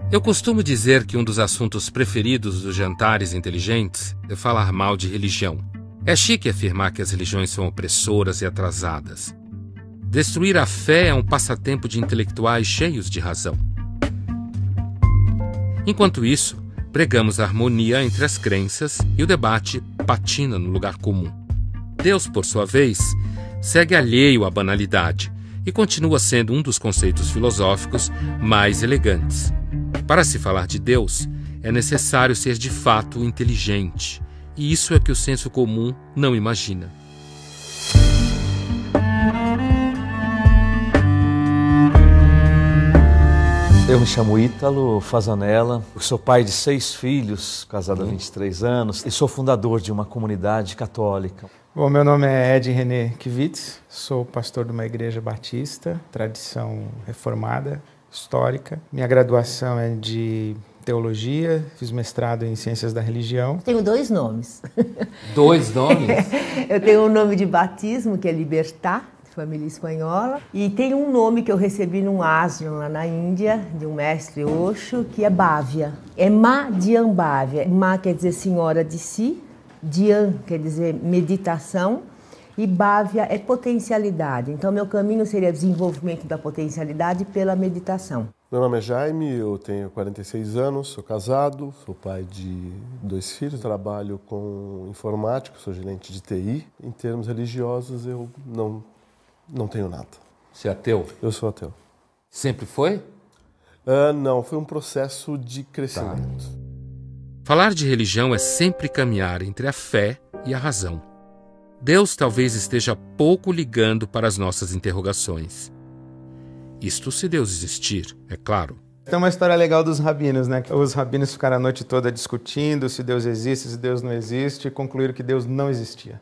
Eu costumo dizer que um dos assuntos preferidos dos jantares inteligentes é falar mal de religião. É chique afirmar que as religiões são opressoras e atrasadas. Destruir a fé é um passatempo de intelectuais cheios de razão. Enquanto isso, pregamos a harmonia entre as crenças e o debate patina no lugar comum. Deus, por sua vez, segue alheio à banalidade e continua sendo um dos conceitos filosóficos mais elegantes. Para se falar de Deus, é necessário ser de fato inteligente, e isso é que o senso comum não imagina. Eu me chamo Ítalo Fasanella, sou pai de 6 filhos, casado há 23 anos, e sou fundador de uma comunidade católica. Bom, meu nome é Ed René Kivitz, sou pastor de uma igreja batista, tradição reformada, histórica. Minha graduação é de teologia, fiz mestrado em ciências da religião. Tenho 2 nomes. 2 nomes? Eu tenho um nome de batismo, que é Libertad, de família espanhola. E tenho um nome que eu recebi num ashram lá na Índia, de um mestre Osho, que é Bhavya. É Ma Dhyan Bhavya. Ma quer dizer senhora de si, Dhyan quer dizer meditação, e Bhavya é potencialidade. Então, meu caminho seria desenvolvimento da potencialidade pela meditação. Meu nome é Jaime, eu tenho 46 anos, sou casado, sou pai de 2 filhos, trabalho com informática, sou gerente de TI. Em termos religiosos, eu não tenho nada. Você é ateu? Eu sou ateu. Sempre foi? Não, foi um processo de crescimento. Tá. Falar de religião é sempre caminhar entre a fé e a razão. Deus talvez esteja pouco ligando para as nossas interrogações. Isto se Deus existir, é claro. Tem uma história legal dos rabinos, né? Os rabinos ficaram a noite toda discutindo se Deus existe, se Deus não existe, e concluíram que Deus não existia.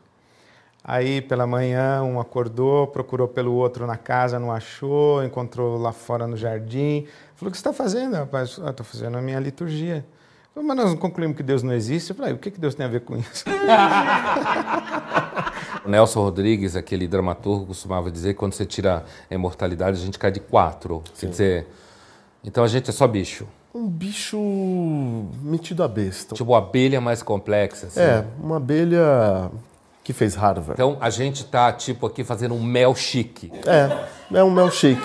Aí, pela manhã, um acordou, procurou pelo outro na casa, não achou, encontrou lá fora no jardim. Falou: o que você está fazendo, rapaz? Estou fazendo a minha liturgia. Falou: mas nós não concluímos que Deus não existe? Eu falei: o que Deus tem a ver com isso? O Nelson Rodrigues, aquele dramaturgo, costumava dizer que quando você tira a imortalidade, a gente cai de 4. Quer dizer, então a gente é só bicho. Um bicho metido a besta. Tipo uma abelha mais complexa. Assim. É, uma abelha que fez Harvard. Então a gente tá tipo aqui fazendo um mel chique. É um mel shake.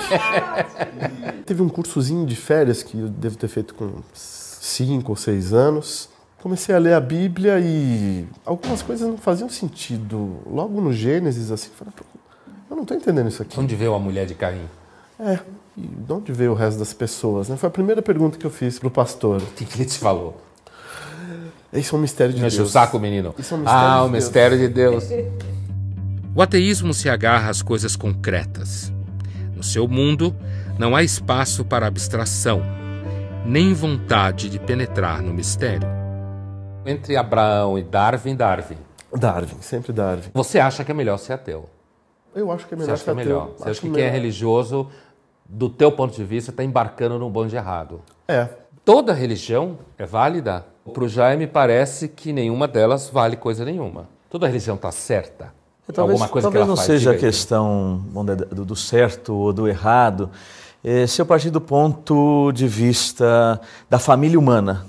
Teve um cursozinho de férias que eu devo ter feito com 5 ou 6 anos. Comecei a ler a Bíblia e algumas coisas não faziam sentido. Logo no Gênesis, assim, falei: eu não estou entendendo isso aqui. Onde veio a mulher de Caim? E de onde veio o resto das pessoas? Né? Foi a primeira pergunta que eu fiz pro pastor. O que ele te falou? Isso é um mistério de Deus. Enche o saco, menino. Isso é um mistério de o Deus. mistério de Deus. O ateísmo se agarra às coisas concretas. No seu mundo, não há espaço para abstração, nem vontade de penetrar no mistério. Entre Abraão e Darwin. Darwin, sempre Darwin. Você acha que é melhor ser ateu? Eu acho que é melhor Você acha que é ser melhor? ateu. Você acha que quem é religioso, do teu ponto de vista, está embarcando num bonde errado? É. Toda religião é válida? Para o Jaime parece que nenhuma delas vale coisa nenhuma. Toda religião está certa? Talvez não faz, seja a questão do certo ou do errado. Se eu partir do ponto de vista da família humana,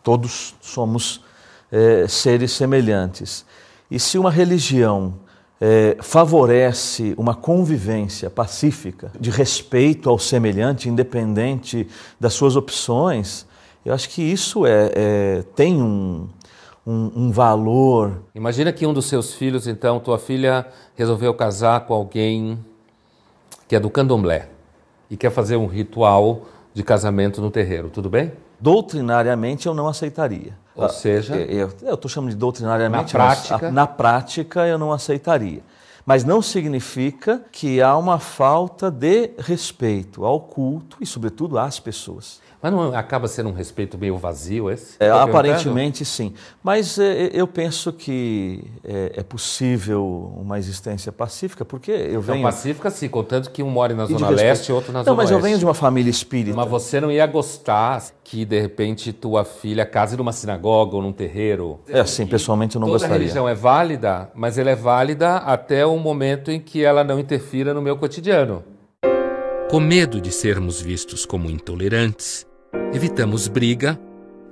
todos somos seres semelhantes. E se uma religião favorece uma convivência pacífica, de respeito ao semelhante, independente das suas opções, eu acho que isso tem um valor. Imagina que um dos seus filhos, então, tua filha resolveu casar com alguém que é do candomblé e quer fazer um ritual de casamento no terreiro, tudo bem? Doutrinariamente eu não aceitaria. Ou seja... Eu estou chamando de doutrinariamente, na prática... na prática eu não aceitaria. Mas não significa que há uma falta de respeito ao culto e, sobretudo, às pessoas. Mas não acaba sendo um respeito meio vazio esse? Aparentemente sim, mas eu penso que é possível uma existência pacífica, porque eu venho... Não, pacífica sim, contanto que um mora na Zona Leste e outro na Zona Não, mas eu Oeste. venho de uma família espírita. Mas você não ia gostar que, de repente, tua filha case numa sinagoga ou num terreiro? Sim, pessoalmente eu não Toda gostaria. religião é válida, mas ela é válida até o momento em que ela não interfira no meu cotidiano. Com medo de sermos vistos como intolerantes, evitamos briga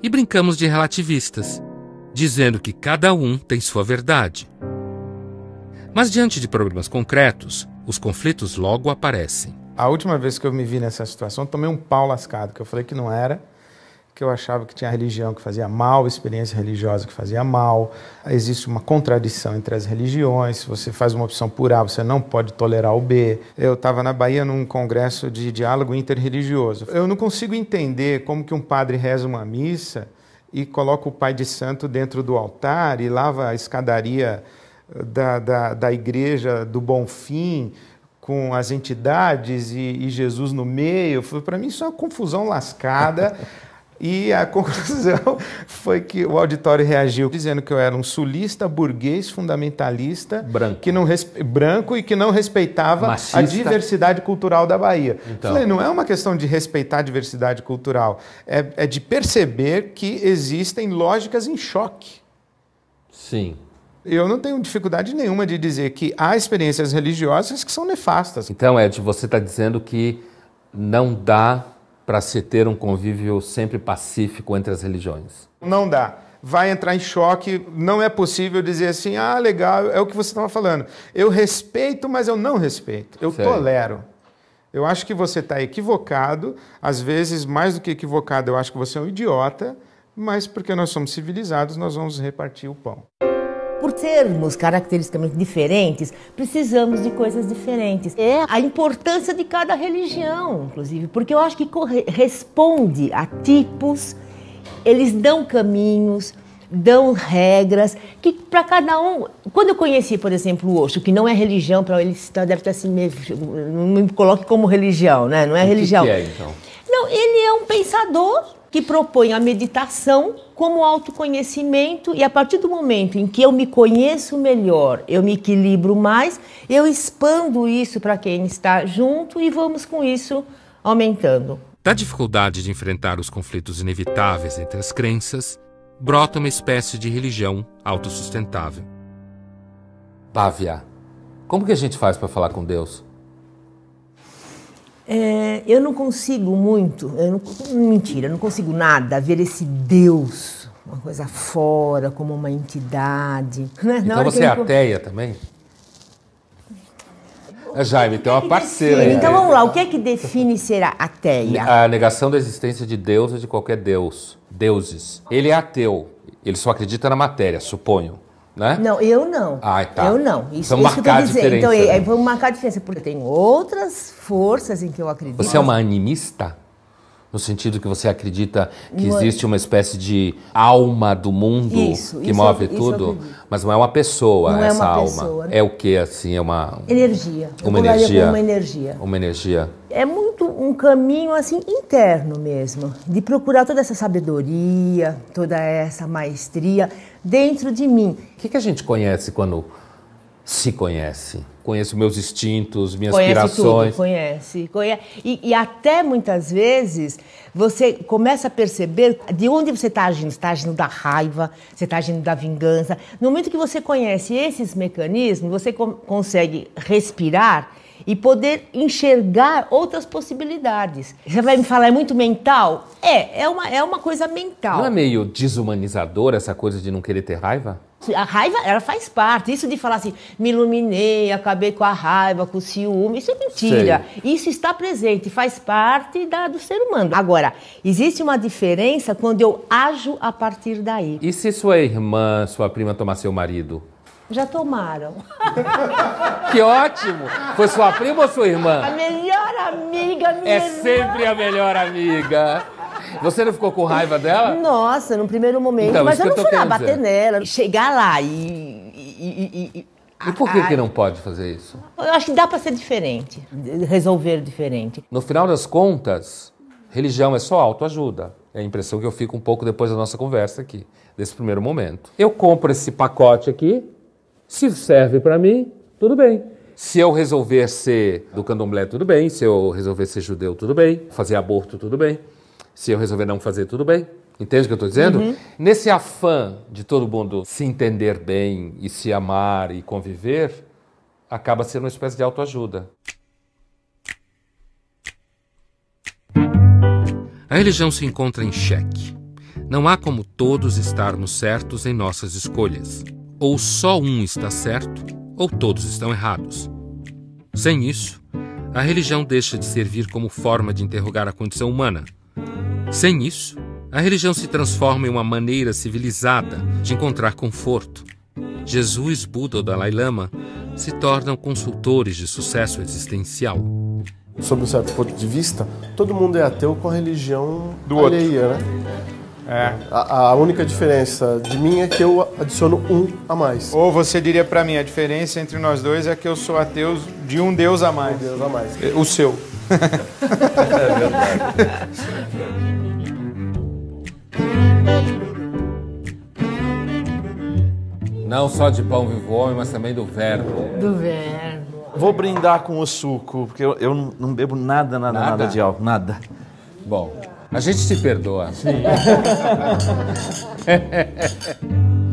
e brincamos de relativistas, dizendo que cada um tem sua verdade. Mas diante de problemas concretos, os conflitos logo aparecem. A última vez que eu me vi nessa situação, tomei um pau lascado, que eu falei que não era, que eu achava que tinha religião que fazia mal, experiência religiosa que fazia mal. Existe uma contradição entre as religiões. Se você faz uma opção por A, você não pode tolerar o B. Eu estava na Bahia num congresso de diálogo interreligioso. Eu não consigo entender como que um padre reza uma missa e coloca o pai de santo dentro do altar e lava a escadaria da igreja do Bonfim com as entidades e Jesus no meio. Para mim isso é uma confusão lascada. E a conclusão foi que o auditório reagiu dizendo que eu era um sulista, burguês, fundamentalista, branco e que não respeitava machista, a diversidade cultural da Bahia. Então, falei, não é uma questão de respeitar a diversidade cultural, é de perceber que existem lógicas em choque. Sim. Eu não tenho dificuldade nenhuma de dizer que há experiências religiosas que são nefastas. Então, Ed, você está dizendo que não dá para se ter um convívio sempre pacífico entre as religiões? Não dá. Vai entrar em choque, não é possível dizer assim, legal, é o que você estava falando. Eu respeito, mas eu não respeito. Eu tolero. Eu acho que você está equivocado, às vezes, mais do que equivocado, eu acho que você é um idiota, mas porque nós somos civilizados, nós vamos repartir o pão. Por termos caracteristicamente diferentes, precisamos de coisas diferentes. É a importância de cada religião, inclusive, porque eu acho que responde a tipos, eles dão caminhos, dão regras, que para cada um... Quando eu conheci, por exemplo, o Osho, que não é religião, para ele deve estar assim, não me coloque como religião, né? Não é religião. O que é, então? Não, ele é um pensador que propõe a meditação como autoconhecimento, e a partir do momento em que eu me conheço melhor, eu me equilibro mais, eu expando isso para quem está junto e vamos com isso aumentando. Da dificuldade de enfrentar os conflitos inevitáveis entre as crenças, brota uma espécie de religião autossustentável. Bávia, como que a gente faz para falar com Deus? Eu não consigo muito, eu não consigo nada ver esse Deus, uma coisa fora, como uma entidade. Então você é ateia também? Jaime, tem uma parceira aí. Então vamos lá, o que é que define ser ateia? A negação da existência de Deus ou de qualquer Deus, deuses. Ele é ateu, ele só acredita na matéria, suponho. Né? Não, eu não. Tá. Eu não. Isso, vamos marcar a diferença. Então, vamos marcar a diferença, porque tem outras forças em que eu acredito. Você é uma animista? No sentido que você acredita que existe uma espécie de alma do mundo que move tudo? Mas não é uma pessoa, não essa alma. Pessoa, né? É o que, assim? É uma... Energia. Uma energia. Uma energia. Uma energia. É muito um caminho, assim, interno mesmo. De procurar toda essa sabedoria, toda essa maestria dentro de mim. O que a gente conhece quando se conhece? Conheço meus instintos, minhas aspirações. Conhece. E até muitas vezes você começa a perceber de onde você está agindo. Você está agindo da raiva, você está agindo da vingança. No momento que você conhece esses mecanismos, você consegue respirar e poder enxergar outras possibilidades. Você vai me falar, é muito mental? É uma coisa mental. Não é meio desumanizador essa coisa de não querer ter raiva? A raiva, ela faz parte. Isso de falar assim, me iluminei, acabei com a raiva, com o ciúme, isso é mentira. Sei. Isso está presente, faz parte do ser humano. Agora, existe uma diferença quando eu ajo a partir daí. E se sua irmã, sua prima tomar seu marido? Já tomaram. Que ótimo! Foi sua prima ou sua irmã? A melhor amiga, minha irmã. Sempre a melhor amiga. Você não ficou com raiva dela? Nossa, no primeiro momento, então, mas eu não fui lá bater nela. Chegar lá e E por que não pode fazer isso? Eu acho que dá para ser diferente, resolver diferente. No final das contas, religião é só autoajuda. É a impressão que eu fico um pouco depois da nossa conversa aqui, desse primeiro momento. Eu compro esse pacote aqui, se serve para mim, tudo bem. Se eu resolver ser do candomblé, tudo bem. Se eu resolver ser judeu, tudo bem. Fazer aborto, tudo bem. Se eu resolver não fazer, tudo bem. Entende o que eu estou dizendo? Uhum. Nesse afã de todo mundo se entender bem e se amar e conviver, acaba sendo uma espécie de autoajuda. A religião se encontra em xeque. Não há como todos estarmos certos em nossas escolhas. Ou só um está certo, ou todos estão errados. Sem isso, a religião deixa de servir como forma de interrogar a condição humana. Sem isso, a religião se transforma em uma maneira civilizada de encontrar conforto. Jesus, Buda ou Dalai Lama se tornam consultores de sucesso existencial. Sob um certo ponto de vista, todo mundo é ateu com a religião do alheia, outro. Né? É. A única diferença de mim é que eu adiciono um a mais. Ou você diria para mim, a diferença entre nós dois é que eu sou ateu de um Deus a mais. Um Deus a mais. O seu. É verdade. Não só de pão vivo homem, mas também do verbo. Do verbo. Vou brindar com o suco, porque eu não bebo nada de álcool, nada. Bom, a gente te perdoa. Sim.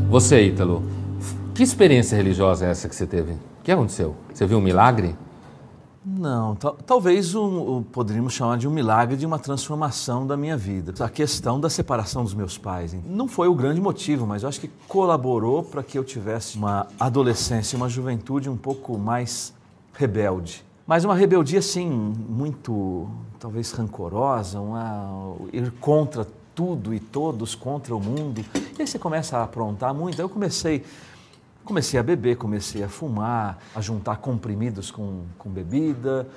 Você, Ítalo, que experiência religiosa é essa que você teve? O que aconteceu? Você viu um milagre? Não, talvez poderíamos chamar de um milagre de uma transformação da minha vida. A questão da separação dos meus pais não foi o grande motivo, mas eu acho que colaborou para que eu tivesse uma adolescência, uma juventude um pouco mais rebelde. Mas uma rebeldia, assim, muito, talvez, rancorosa, ir contra tudo e todos, contra o mundo. E aí você começa a aprontar muito. Aí eu comecei a beber, comecei a fumar, a juntar comprimidos com bebida,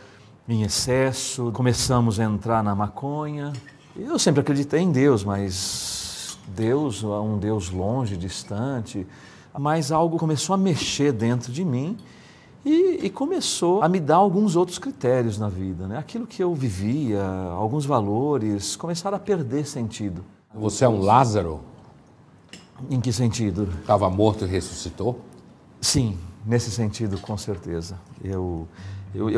em excesso. Começamos a entrar na maconha. Eu sempre acreditei em Deus, mas Deus é um Deus longe, distante. Mas algo começou a mexer dentro de mim e começou a me dar alguns outros critérios na vida, né? Aquilo que eu vivia, alguns valores, começaram a perder sentido. Você é um Lázaro? Em que sentido? Estava morto e ressuscitou? Sim, nesse sentido, com certeza. Eu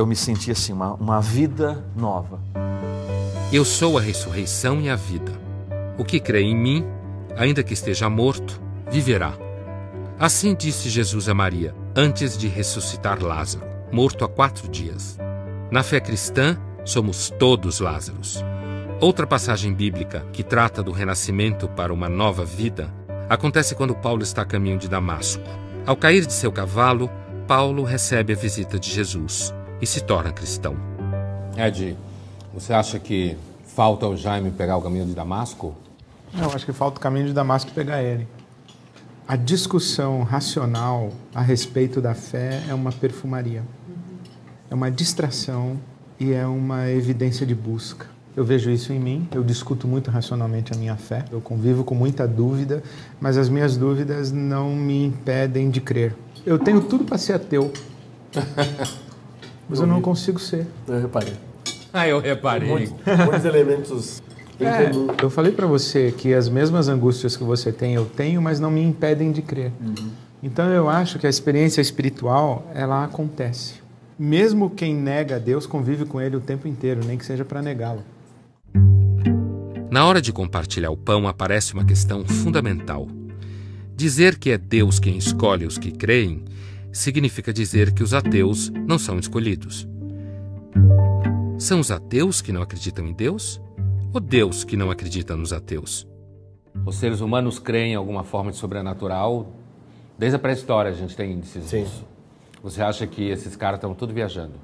me senti assim, uma vida nova. Eu sou a ressurreição e a vida. O que crê em mim, ainda que esteja morto, viverá. Assim disse Jesus a Maria, antes de ressuscitar Lázaro, morto há 4 dias. Na fé cristã, somos todos Lázaros. Outra passagem bíblica que trata do renascimento para uma nova vida acontece quando Paulo está a caminho de Damasco. Ao cair de seu cavalo, Paulo recebe a visita de Jesus e se torna cristão. Ed, você acha que falta o Jaime pegar o caminho de Damasco? Não, acho que falta o caminho de Damasco pegar ele. A discussão racional a respeito da fé é uma perfumaria. É uma distração e é uma evidência de busca. Eu vejo isso em mim, eu discuto muito racionalmente a minha fé, eu convivo com muita dúvida, mas as minhas dúvidas não me impedem de crer. Eu tenho tudo para ser ateu, mas eu não consigo ser. Eu reparei. Eu reparei. Muitos elementos em comum. Eu falei para você que as mesmas angústias que você tem, eu tenho, mas não me impedem de crer. Uhum. Então eu acho que a experiência espiritual, ela acontece. Mesmo quem nega a Deus convive com Ele o tempo inteiro, nem que seja para negá-lo. Na hora de compartilhar o pão aparece uma questão fundamental. Dizer que é Deus quem escolhe os que creem significa dizer que os ateus não são escolhidos. São os ateus que não acreditam em Deus? Ou Deus que não acredita nos ateus? Os seres humanos creem em alguma forma de sobrenatural. Desde a pré-história a gente tem índices disso. Você acha que esses caras estão tudo viajando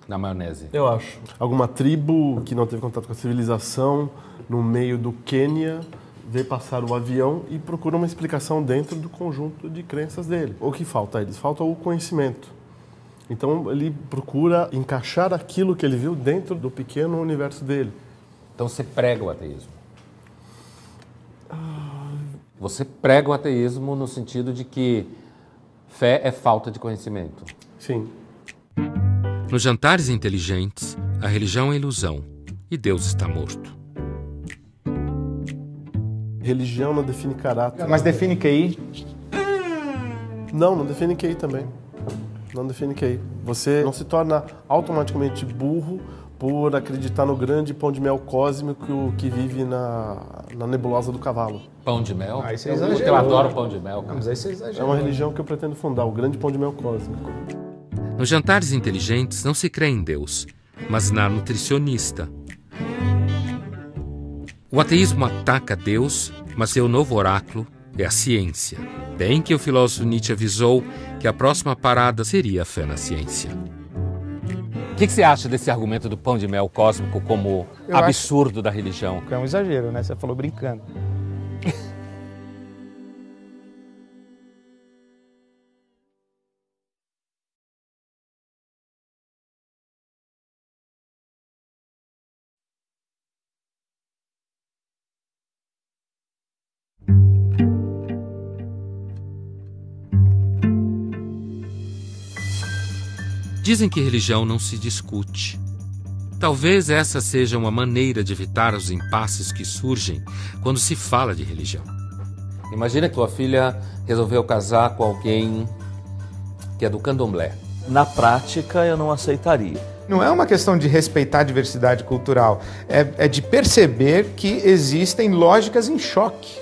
na maionese? Eu acho. Alguma tribo que não teve contato com a civilização, no meio do Quênia, vê passar o avião e procura uma explicação dentro do conjunto de crenças dele. O que falta a eles? Falta o conhecimento. Então ele procura encaixar aquilo que ele viu dentro do pequeno universo dele. Então você prega o ateísmo. Você prega o ateísmo no sentido de que Fé é falta de conhecimento. Sim. Nos jantares inteligentes, a religião é ilusão e Deus está morto. Religião não define caráter. Mas define QI? Não define QI também. Não define QI. Você não se torna automaticamente burro por acreditar no grande pão de mel cósmico que vive na nebulosa do cavalo. Pão de mel? Aí você exagerou. Porque eu adoro pão de mel. Mas aí você É exagerou. uma religião que eu pretendo fundar, o grande pão de mel cósmico. Nos jantares inteligentes não se crê em Deus, mas na nutricionista. O ateísmo ataca Deus, mas seu novo oráculo é a ciência. Bem que o filósofo Nietzsche avisou que a próxima parada seria a fé na ciência. O que você acha desse argumento do pão de mel cósmico como absurdo da religião? É um exagero, né? Você falou brincando. Dizem que religião não se discute. Talvez essa seja uma maneira de evitar os impasses que surgem quando se fala de religião. Imagina que tua filha resolveu casar com alguém que é do candomblé. Na prática, eu não aceitaria. Não é uma questão de respeitar a diversidade cultural, é de perceber que existem lógicas em choque.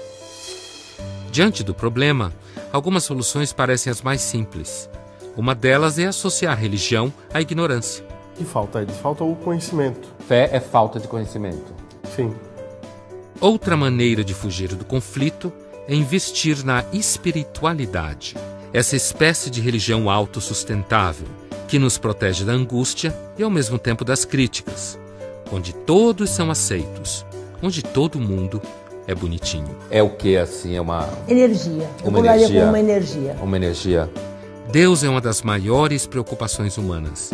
Diante do problema, algumas soluções parecem as mais simples. Uma delas é associar a religião à ignorância. O que falta? Falta o conhecimento. Fé é falta de conhecimento. Sim. Outra maneira de fugir do conflito é investir na espiritualidade, essa espécie de religião autossustentável, que nos protege da angústia e ao mesmo tempo das críticas, onde todos são aceitos, onde todo mundo é bonitinho. É o que, assim, é uma... Energia. Eu colocaria como uma energia. Uma energia. Deus é uma das maiores preocupações humanas.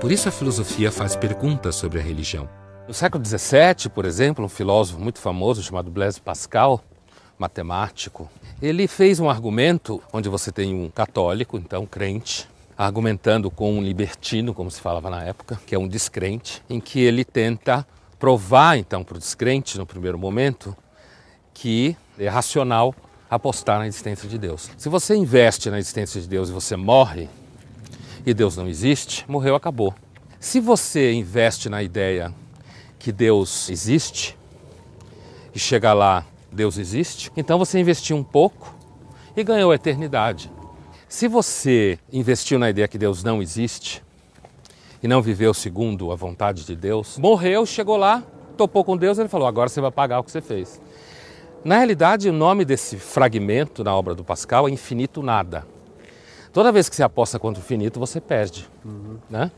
Por isso a filosofia faz perguntas sobre a religião. No século XVII, por exemplo, um filósofo muito famoso chamado Blaise Pascal, matemático, ele fez um argumento onde você tem um católico, então crente, argumentando com um libertino, como se falava na época, que é um descrente, em que ele tenta provar, então, para o descrente, no primeiro momento, que é racional apostar na existência de Deus. Se você investe na existência de Deus e você morre, e Deus não existe, morreu, acabou. Se você investe na ideia que Deus existe, e chega lá, Deus existe, então você investiu um pouco e ganhou a eternidade. Se você investiu na ideia que Deus não existe, e não viveu segundo a vontade de Deus, morreu, chegou lá, topou com Deus, ele falou, agora você vai pagar o que você fez. Na realidade, o nome desse fragmento na obra do Pascal é infinito nada. Toda vez que você aposta contra o infinito, você perde. Né?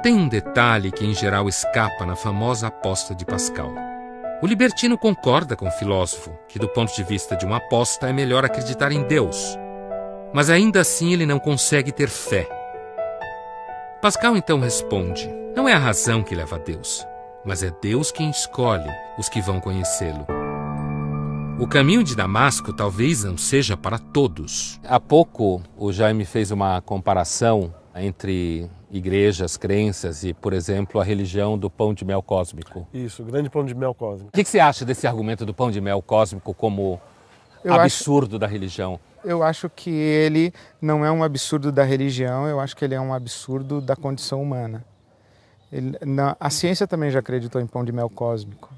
Tem um detalhe que, em geral, escapa na famosa aposta de Pascal. O libertino concorda com o filósofo que, do ponto de vista de uma aposta, é melhor acreditar em Deus. Mas ainda assim ele não consegue ter fé. Pascal então responde, não é a razão que leva a Deus, mas é Deus quem escolhe os que vão conhecê-lo. O caminho de Damasco talvez não seja para todos. Há pouco o Jaime fez uma comparação entre igrejas, crenças e, por exemplo, a religião do pão de mel cósmico. Isso, o grande pão de mel cósmico. O que você acha desse argumento do pão de mel cósmico como absurdo da religião? Eu acho que ele não é um absurdo da religião, eu acho que ele é um absurdo da condição humana. A ciência também já acreditou em pão de mel cósmico.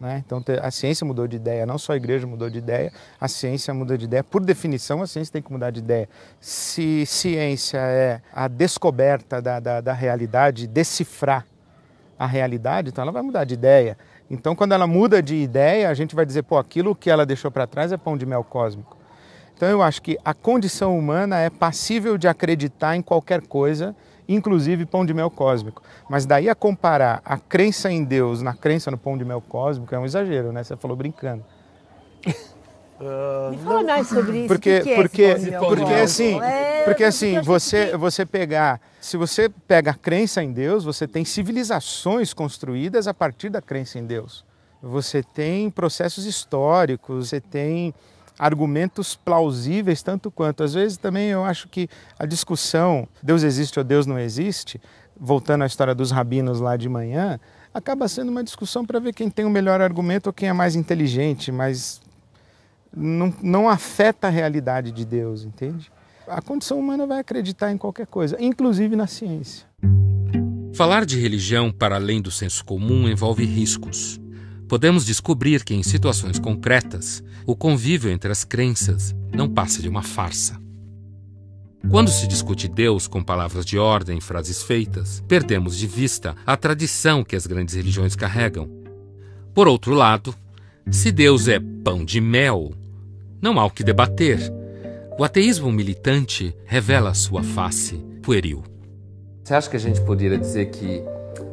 Né? Então a ciência mudou de ideia, não só a igreja mudou de ideia, a ciência mudou de ideia. Por definição, a ciência tem que mudar de ideia. Se ciência é a descoberta da realidade, decifrar a realidade, então ela vai mudar de ideia. Então, quando ela muda de ideia, a gente vai dizer, pô, aquilo que ela deixou para trás é pão de mel cósmico. Então, eu acho que a condição humana é passível de acreditar em qualquer coisa, inclusive pão de mel cósmico. Mas daí a comparar a crença em Deus na crença no pão de mel cósmico é um exagero, né? Você falou brincando. Me fala mais sobre isso. Porque assim, você pegar, se você pega a crença em Deus, você tem civilizações construídas a partir da crença em Deus. Você tem processos históricos, você tem argumentos plausíveis tanto quanto. Às vezes também eu acho que a discussão Deus existe ou Deus não existe, voltando à história dos rabinos lá de manhã, acaba sendo uma discussão para ver quem tem o melhor argumento ou quem é mais inteligente, mas não afeta a realidade de Deus, entende? A condição humana vai acreditar em qualquer coisa, inclusive na ciência. Falar de religião para além do senso comum envolve riscos. Podemos descobrir que, em situações concretas, o convívio entre as crenças não passa de uma farsa. Quando se discute Deus com palavras de ordem e frases feitas, perdemos de vista a tradição que as grandes religiões carregam. Por outro lado, se Deus é pão de mel, não há o que debater. O ateísmo militante revela sua face pueril. Você acha que a gente poderia dizer que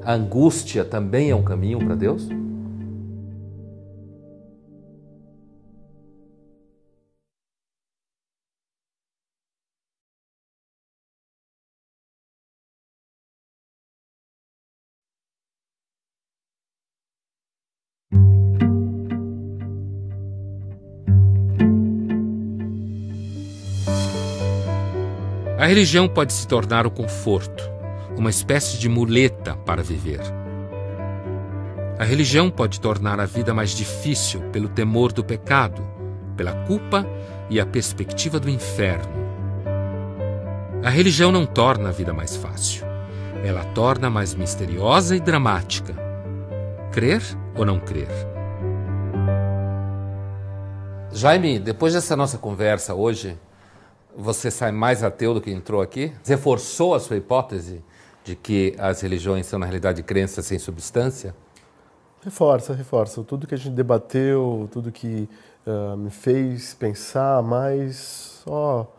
a angústia também é um caminho para Deus? A religião pode se tornar o conforto, uma espécie de muleta para viver. A religião pode tornar a vida mais difícil pelo temor do pecado, pela culpa e a perspectiva do inferno. A religião não torna a vida mais fácil. Ela a torna mais misteriosa e dramática. Crer ou não crer? Jaime, depois dessa nossa conversa hoje, você sai mais ateu do que entrou aqui? Reforçou a sua hipótese de que as religiões são, na realidade, crenças sem substância? Reforça. Tudo que a gente debateu, tudo que me fez pensar mais, só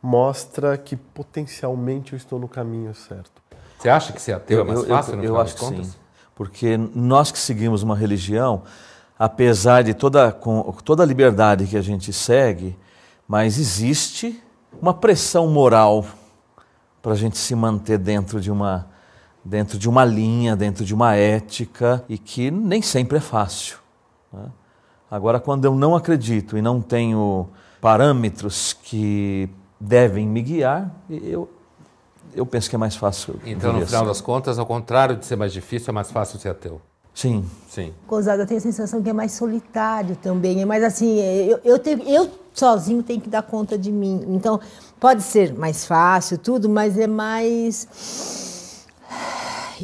mostra que potencialmente eu estou no caminho certo. Você acha que ser ateu é mais fácil, no eu final acho das que contas? sim, porque nós que seguimos uma religião, apesar de toda a liberdade que a gente segue, mas existe uma pressão moral para a gente se manter dentro de uma linha, dentro de uma ética, e que nem sempre é fácil, né? Agora, quando eu não acredito e não tenho parâmetros que devem me guiar, eu penso que é mais fácil. Então, no final das contas, ao contrário de ser mais difícil, é mais fácil ser ateu. Sim. Sim. Gozada, eu tenho a sensação que é mais solitário também, mas assim, eu sozinho tenho que dar conta de mim. Então, pode ser mais fácil, tudo, mas é mais...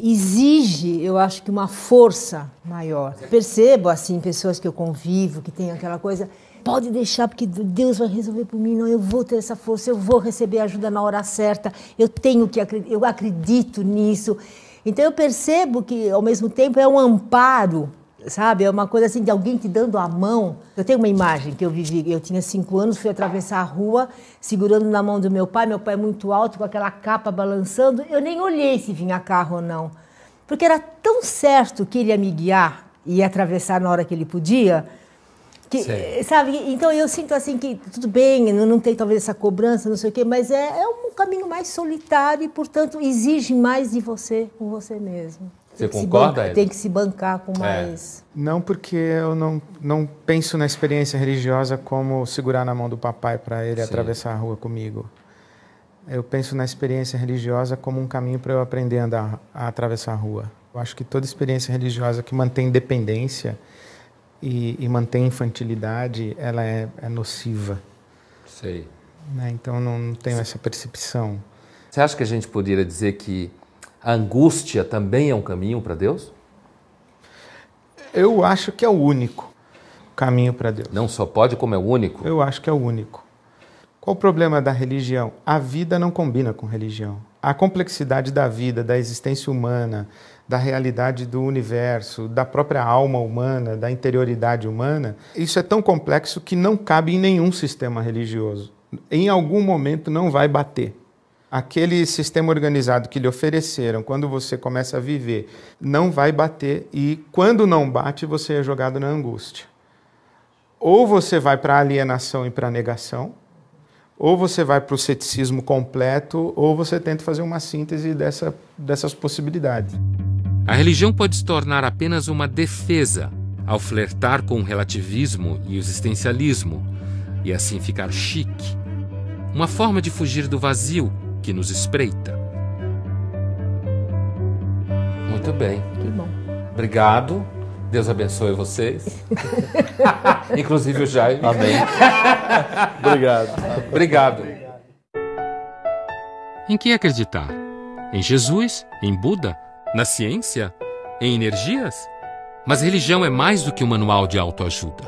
exige, eu acho que uma força maior. Percebo, assim, pessoas que eu convivo, que tem aquela coisa, pode deixar, porque Deus vai resolver por mim, não, eu vou ter essa força, eu vou receber ajuda na hora certa, eu acredito nisso. Então eu percebo que, ao mesmo tempo, é um amparo, sabe? É uma coisa assim, de alguém te dando a mão. Eu tenho uma imagem que eu vivi, eu tinha 5 anos, fui atravessar a rua, segurando na mão do meu pai é muito alto, com aquela capa balançando, eu nem olhei se vinha carro ou não, porque era tão certo que ele ia me guiar e ia atravessar na hora que ele podia, que, sabe? Então eu sinto assim que, tudo bem, não tem talvez essa cobrança, não sei o quê, mas é um caminho mais solitário e, portanto, exige mais de você, com você mesmo. Você concorda? Tem que se bancar com mais... Não, porque eu não penso na experiência religiosa como segurar na mão do papai para ele atravessar a rua comigo. Eu penso na experiência religiosa como um caminho para eu aprender a atravessar a rua. Eu acho que toda experiência religiosa que mantém dependência e mantém infantilidade, ela é nociva. Sei. Né? Então não tenho essa percepção. Você acha que a gente poderia dizer que a angústia também é um caminho para Deus? Eu acho que é o único caminho para Deus. Não só pode, como é o único? Eu acho que é o único. Qual o problema da religião? A vida não combina com religião. A complexidade da vida, da existência humana, da realidade do universo, da própria alma humana, da interioridade humana, isso é tão complexo que não cabe em nenhum sistema religioso. Em algum momento não vai bater. Aquele sistema organizado que lhe ofereceram, quando você começa a viver, não vai bater, e quando não bate, você é jogado na angústia. Ou você vai para a alienação e para a negação, ou você vai para o ceticismo completo, ou você tenta fazer uma síntese dessas possibilidades. A religião pode se tornar apenas uma defesa ao flertar com o relativismo e o existencialismo, e assim ficar chique. Uma forma de fugir do vazio que nos espreita. Muito bem. Que bom. Obrigado. Deus abençoe vocês. Inclusive o Jaime. Amém. Obrigado. Obrigado. Em que acreditar? Em Jesus? Em Buda? Na ciência? Em energias? Mas religião é mais do que um manual de autoajuda.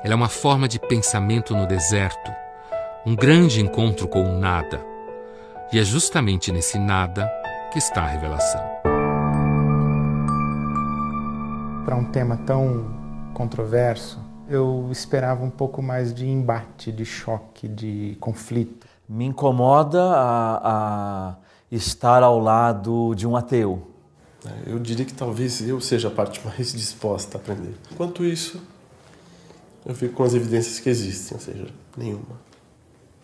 Ela é uma forma de pensamento no deserto, um grande encontro com o nada. E é justamente nesse nada que está a revelação. Para um tema tão controverso, eu esperava um pouco mais de embate, de choque, de conflito. Me incomoda a estar ao lado de um ateu. Eu diria que talvez eu seja a parte mais disposta a aprender. Enquanto isso, eu fico com as evidências que existem, ou seja, nenhuma.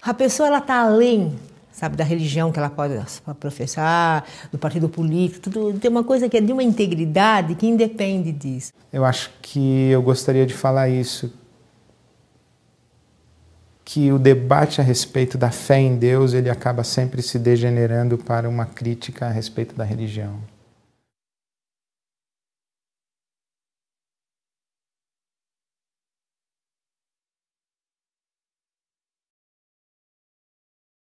A pessoa ela está além, sabe, da religião que ela pode professar, do partido político, tudo, tem uma coisa que é de uma integridade que independe disso. Eu acho que eu gostaria de falar isso, que o debate a respeito da fé em Deus, ele acaba sempre se degenerando para uma crítica a respeito da religião.